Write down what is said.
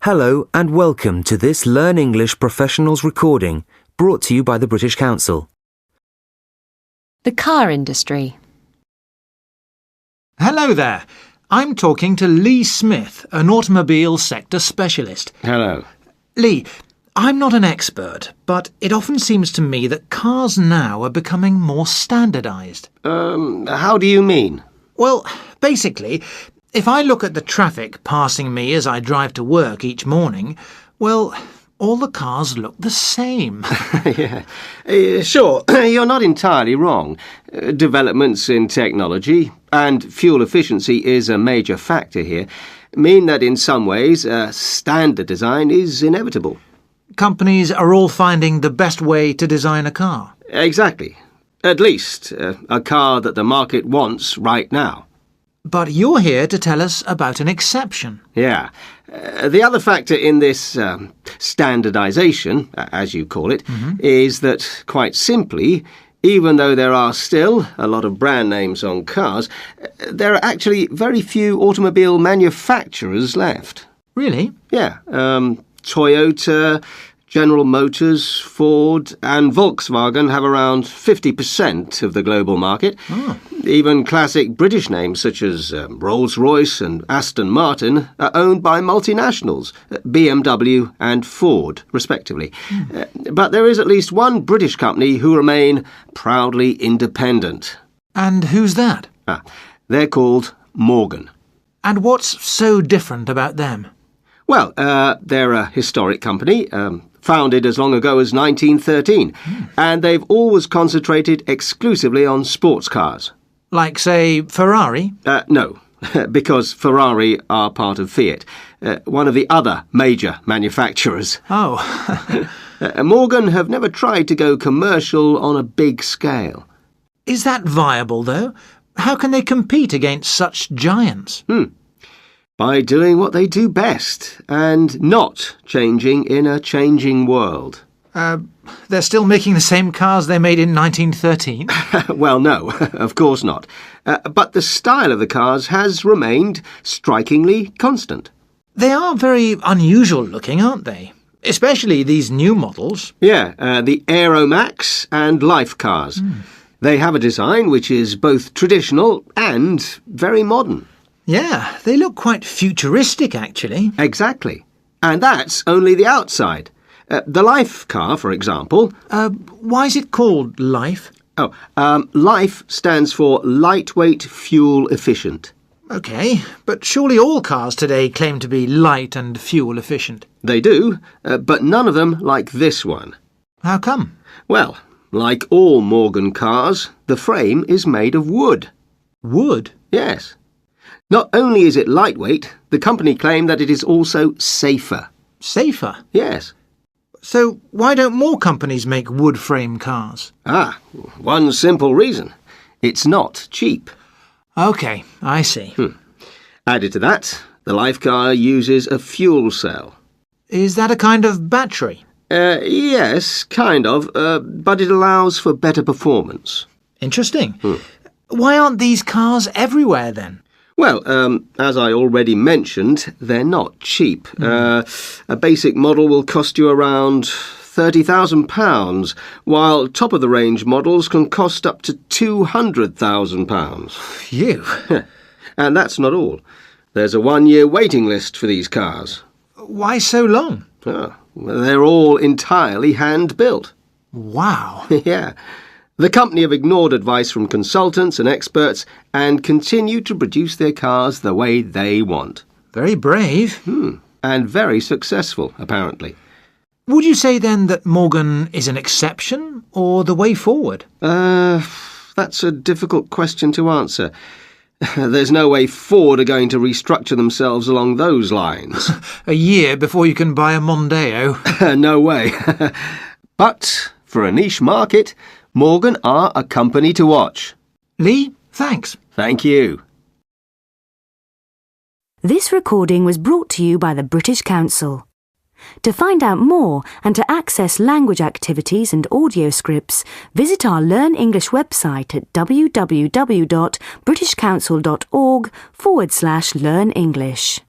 Hello and welcome to this Learn English Professionals recording brought to you by the British Council. The car industry. Hello there. I'm talking to Lee Smith, an automobile sector specialist. Hello. Lee, I'm not an expert, but it often seems to me that cars now are becoming more standardised. How do you mean? Well, basically, if I look at the traffic passing me as I drive to work each morning, well, all the cars look the same. Yeah. Sure, you're not entirely wrong. Developments in technology and fuel efficiency is a major factor here, mean that in some ways standard design is inevitable. Companies are all finding the best way to design a car. Exactly. At least a car that the market wants right now. But you're here to tell us about an exception. Yeah. The other factor in this standardisation, as you call it, is that, quite simply, even though there are still a lot of brand names on cars, there are actually very few automobile manufacturers left. Really? Yeah. Toyota, General Motors, Ford and Volkswagen have around 50% of the global market. Oh. Even classic British names such as Rolls-Royce and Aston Martin are owned by multinationals, BMW and Ford, respectively. But there is at least one British company who remain proudly independent. And who's that? They're called Morgan. And what's so different about them? Well, they're a historic company, founded as long ago as 1913, and they've always concentrated exclusively on sports cars. Like, say, Ferrari? No, because Ferrari are part of Fiat, one of the other major manufacturers. Oh. Morgan have never tried to go commercial on a big scale. Is that viable, though? How can they compete against such giants? By doing what they do best and not changing in a changing world. They're still making the same cars they made in 1913? Well, no, of course not. But the style of the cars has remained strikingly constant. They are very unusual looking, aren't they? Especially these new models. Yeah, the Aeromax and Life cars. They have a design which is both traditional and very modern. Yeah, they look quite futuristic, actually. Exactly. And that's only the outside. The Life car, for example... Why is it called Life? Life stands for lightweight fuel efficient. OK, but surely all cars today claim to be light and fuel efficient. They do, but none of them like this one. How come? Well, like all Morgan cars, the frame is made of wood. Wood? Yes. Not only is it lightweight, the company claim that it is also safer. Safer? Yes. So why don't more companies make wood frame cars? One simple reason. It's not cheap. OK, I see. Added to that, the Life car uses a fuel cell. Is that a kind of battery? Yes, kind of, but it allows for better performance. Interesting. Why aren't these cars everywhere then? Well, as I already mentioned, they're not cheap. A basic model will cost you around £30,000, while top-of-the-range models can cost up to £200,000. Phew. And that's not all. There's a one-year waiting list for these cars. Why so long? They're all entirely hand-built. Wow. Yeah. The company have ignored advice from consultants and experts and continue to produce their cars the way they want. Very brave. And very successful, apparently. Would you say then that Morgan is an exception or the way forward? That's a difficult question to answer. There's no way Ford are going to restructure themselves along those lines. A year before you can buy a Mondeo. No way. But for a niche market, Morgan are a company to watch. Lee, thanks. Thank you. This recording was brought to you by the British Council. To find out more and to access language activities and audio scripts, visit our Learn English website at www.britishcouncil.org/learn English.